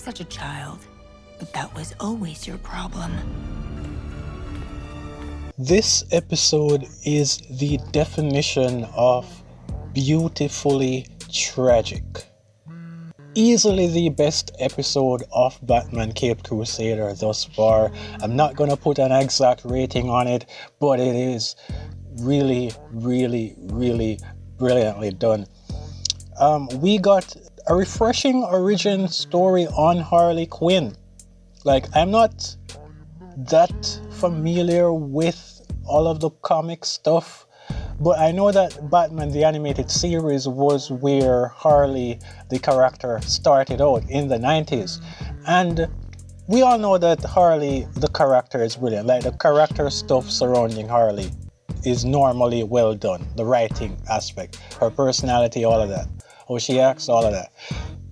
such a child, but that was always your problem. This episode is the definition of beautifully tragic. Easily the best episode of Batman Caped Crusader thus far. I'm not gonna put an exact rating on it, but it is really brilliantly done. We got a refreshing origin story on Harley Quinn. Like, I'm not that familiar with all of the comic stuff, but I know that Batman the Animated Series was where Harley the character started out in the 90s, and we all know that Harley the character is brilliant. Like, the character stuff surrounding Harley is normally well done. The writing aspect, her personality, all of that, how she acts, all of that.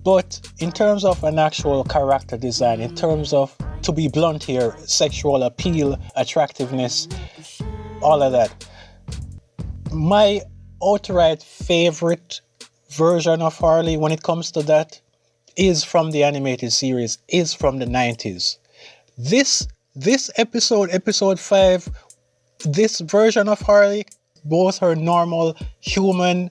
But in terms of an actual character design, in terms of, to be blunt here, sexual appeal, attractiveness, all of that, my outright favorite version of Harley when it comes to that is from the animated series, is from the 90s. This episode 5, this version of Harley, both her normal human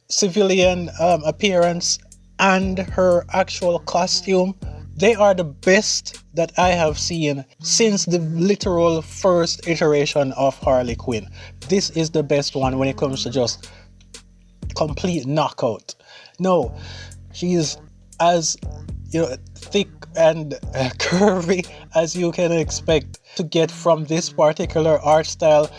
civilian appearance and her actual costume, they are the best that I have seen since the literal first iteration of Harley Quinn. This is the best one when it comes to just complete knockout. No, she's as thick and curvy as you can expect to get from this particular art style.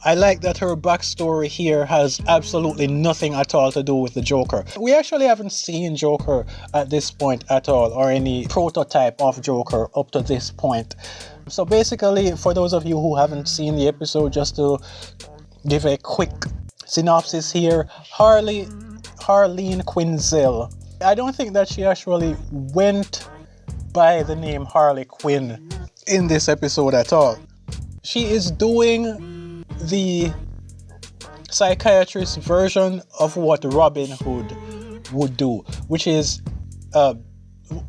I like that her backstory here has absolutely nothing at all to do with the Joker. We actually haven't seen Joker at this point at all, or any prototype of Joker up to this point. So basically, for those of you who haven't seen the episode, just to give a quick synopsis here, Harleen Quinzel. I don't think that she actually went by the name Harley Quinn in this episode at all. She is doing the psychiatrist version of what Robin Hood would do, which is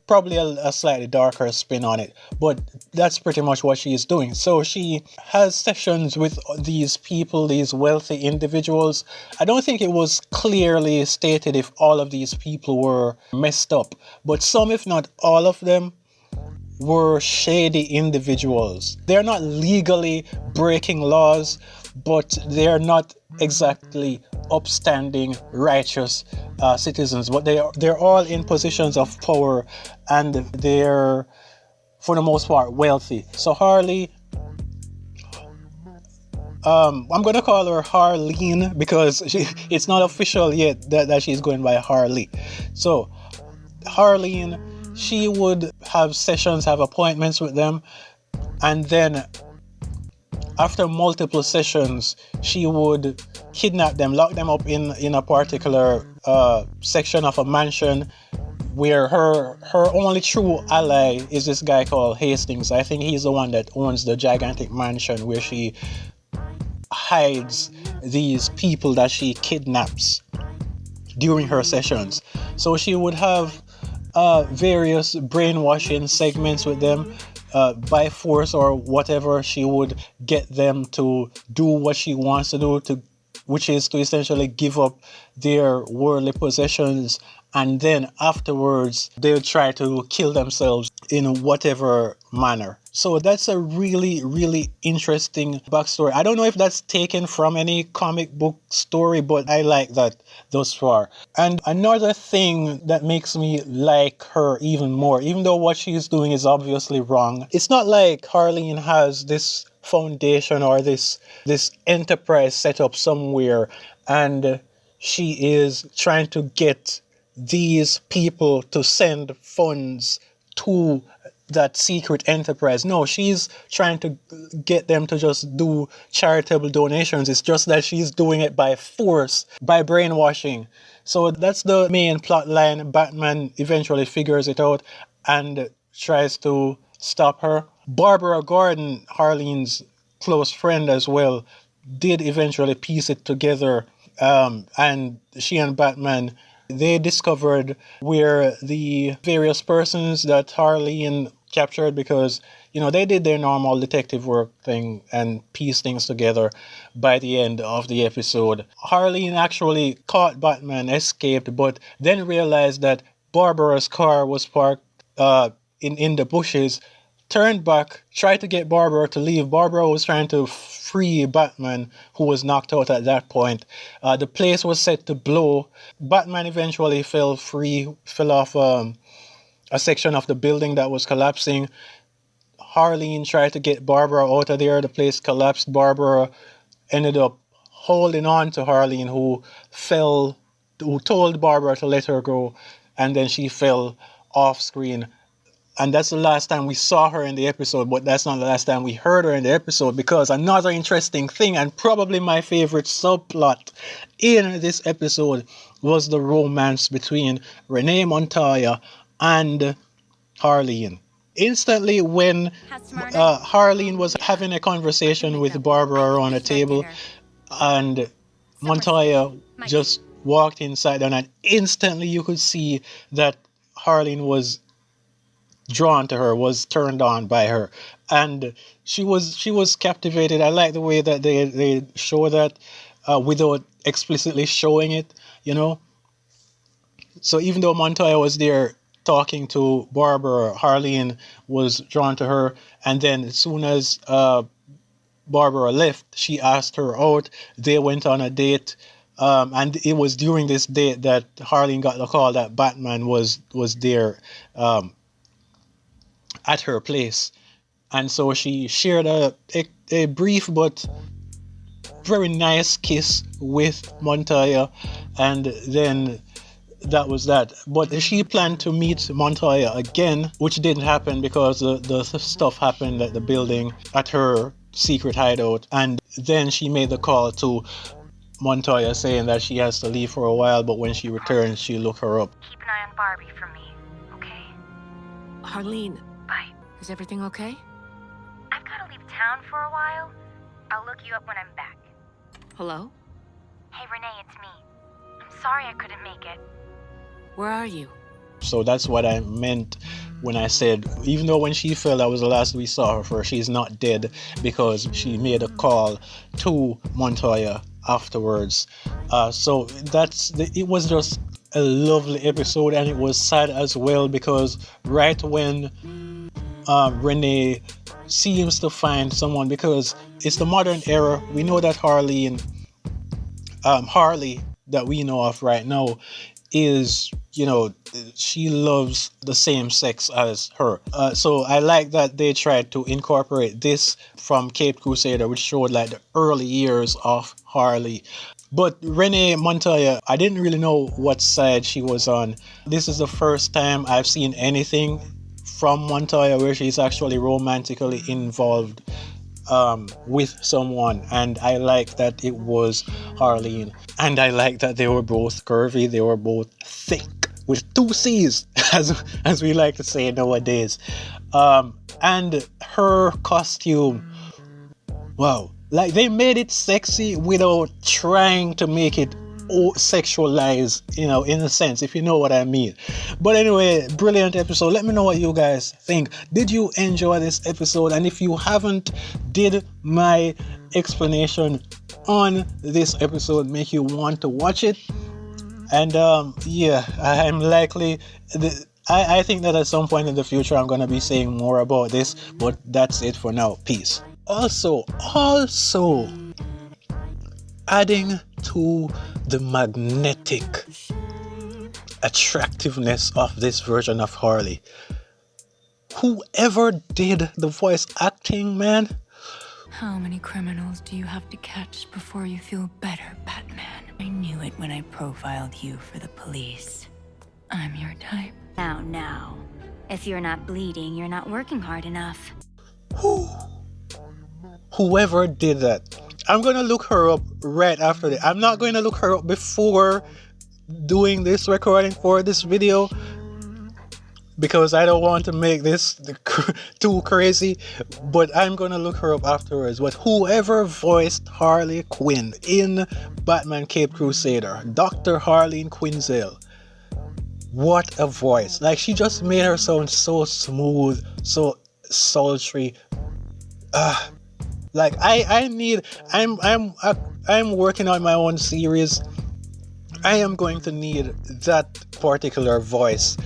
probably a slightly darker spin on it, but that's pretty much what she is doing. So she has sessions with these people, these wealthy individuals. I don't think it was clearly stated if all of these people were messed up, but some, if not all of them, were shady individuals. They're not legally breaking laws, but they're not exactly upstanding, righteous citizens. But they're all in positions of power, and they're, for the most part, wealthy. So Harley, I'm gonna call her Harleen because it's not official yet that she's going by Harley. So Harleen, she would have sessions, have appointments with them, and then after multiple sessions, she would kidnap them, lock them up in a particular section of a mansion where her only true ally is this guy called Hastings. I think he's the one that owns the gigantic mansion where she hides these people that she kidnaps during her sessions. So she would have various brainwashing segments with them. By force or whatever, she would get them to do what she wants to do, which is to essentially give up their worldly possessions, and then afterwards they would try to kill themselves in whatever manner. So that's a really interesting backstory. I don't know if that's taken from any comic book story, but I like that thus far. And another thing that makes me like her even more, even though what she's doing is obviously wrong, it's not like Harleen has this foundation or this enterprise set up somewhere and she is trying to get these people to send funds to that secret enterprise. No, she's trying to get them to just do charitable donations. It's just that she's doing it by force, by brainwashing. So that's the main plot line. Batman eventually figures it out and tries to stop her. Barbara Gordon, Harleen's close friend as well, did eventually piece it together, and she and Batman They discovered where the various persons that Harleen captured, because they did their normal detective work thing and pieced things together. By the end of the episode, Harleen actually caught Batman, escaped, but then realized that Barbara's car was parked in the bushes, turned back, tried to get Barbara to leave. Barbara was trying to free Batman, who was knocked out at that point. The place was set to blow. Batman eventually fell off a section of the building that was collapsing. Harleen tried to get Barbara out of there. The place collapsed. Barbara ended up holding on to Harleen, who told Barbara to let her go, and then she fell off screen. And that's the last time we saw her in the episode, but that's not the last time we heard her in the episode, because another interesting thing, and probably my favorite subplot in this episode, was the romance between Renee Montoya and Harleen. Instantly, when Harleen was having a conversation with Barbara around a table, and Montoya just walked inside, and instantly you could see that Harleen was drawn to her, was turned on by her, and she was captivated. I like the way that they show that without explicitly showing it, So even though Montoya was there talking to Barbara, Harleen was drawn to her, and then as soon as Barbara left, she asked her out. They went on a date. And it was during this date that Harleen got the call that Batman was there at her place. And so she shared a brief but very nice kiss with Montoya, and then that was that. But she planned to meet Montoya again, which didn't happen because the stuff happened at the building, at her secret hideout. And then she made the call to Montoya saying that she has to leave for a while, but when she returns, she'll look her up. Keep an eye on Barbie for me, okay? Harleen. Bye. Is everything okay? I've got to leave town for a while. I'll look you up when I'm back. Hello? Hey, Renee, it's me. I'm sorry I couldn't make it. Where are you? So that's what I meant when I said, even though when she fell, that was the last we saw her for, she's not dead, because she made a call to Montoya afterwards. So it was just a lovely episode, and it was sad as well, because right when Renee seems to find someone, because it's the modern era, we know that Harley that we know of right now is, she loves the same sex as her. So I like that they tried to incorporate this from Caped Crusader, which showed like the early years of Harley. But Renee Montoya, I didn't really know what side she was on. This is the first time I've seen anything from Montoya where she's actually romantically involved with someone, and I like that it was Harleen, and I like that they were both curvy, they were both thick with 2 C's, as we like to say nowadays. And her costume, wow, like they made it sexy without trying to make it sexualized, in a sense, if you know what I mean. But anyway, brilliant episode. Let me know what you guys think. Did you enjoy this episode? And if you haven't, did my explanation on this episode make you want to watch it? And I'm likely I think that at some point in the future I'm gonna be saying more about this, but that's it for now. Peace. Also adding to the magnetic attractiveness of this version of Harley, whoever did the voice acting, man. How many criminals do you have to catch before you feel better, Batman? I knew it when I profiled you for the police. I'm your type. Now. If you're not bleeding, you're not working hard enough. Whoever did that. I'm going to look her up right after that. I'm not going to look her up before doing this recording for this video, because I don't want to make this too crazy, but I'm going to look her up afterwards. But whoever voiced Harley Quinn in Batman Caped Crusader, Dr. Harleen Quinzel, What a voice. Like, she just made her sound so smooth, so sultry. Like, I'm working on my own series. I am going to need that particular voice.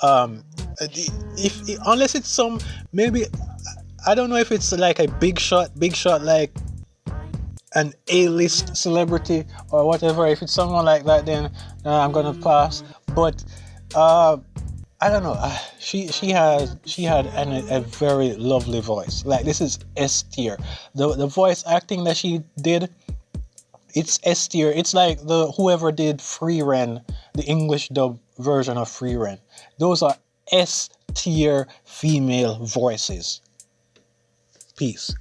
If unless it's some, maybe, I don't know if it's like a big shot like an A-list celebrity or whatever. If it's someone like that, then I'm gonna pass. But I don't know. She had a very lovely voice. Like, this is S tier. The voice acting that she did, it's S tier. It's like the whoever did Free Ren, the English dub version of Free Ren. Those are S tier female voices. Peace.